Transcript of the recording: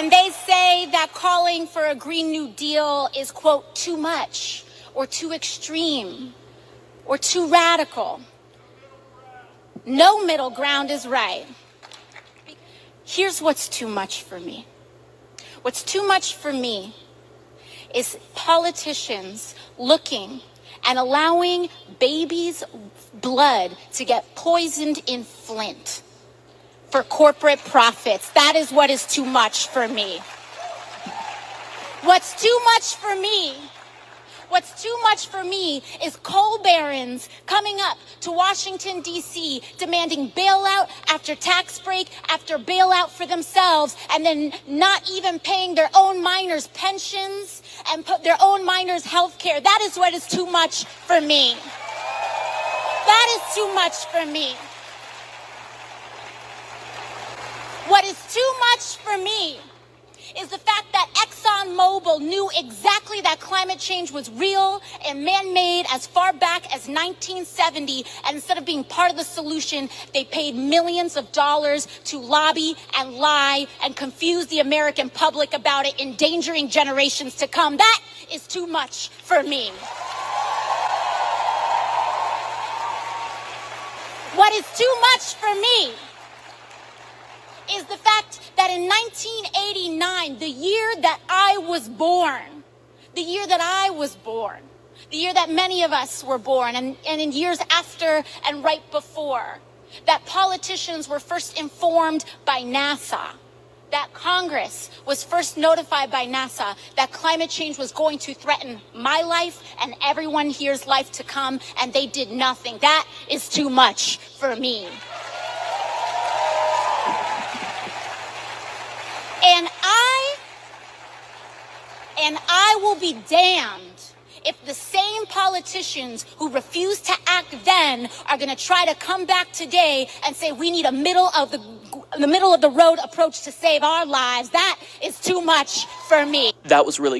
when they say that calling for a Green New Deal is, quote, too much or too extreme or too radical. No middle ground is right. Here's what's too much for me. What's too much for me is politicians looking and allowing babies' blood to get poisoned in Flint for corporate profits. That is what is too much for me. What's too much for me is coal barons coming up to Washington, D.C., demanding bailout after tax break after bailout for themselves, and then not even paying their own miners' pensions and put their own miners' health care. That is what is too much for me. That is too much for me. What is too much for me is the fact that ExxonMobil knew exactly that climate change was real and man-made as far back as 1970, and instead of being part of the solution, they paid millions of dollars to lobby and lie and confuse the American public about it, endangering generations to come. That is too much for me. What is too much for me is the fact that in 1989, the year that I was born, the year that many of us were born, and in years after and right before, that politicians were first informed by NASA, that Congress was first notified by NASA that climate change was going to threaten my life and everyone here's life to come, and they did nothing. That is too much for me. And I will be damned if the same politicians who refused to act then are going to try to come back today and say we need a middle of the road approach to save our lives. That is too much for me. That was really good.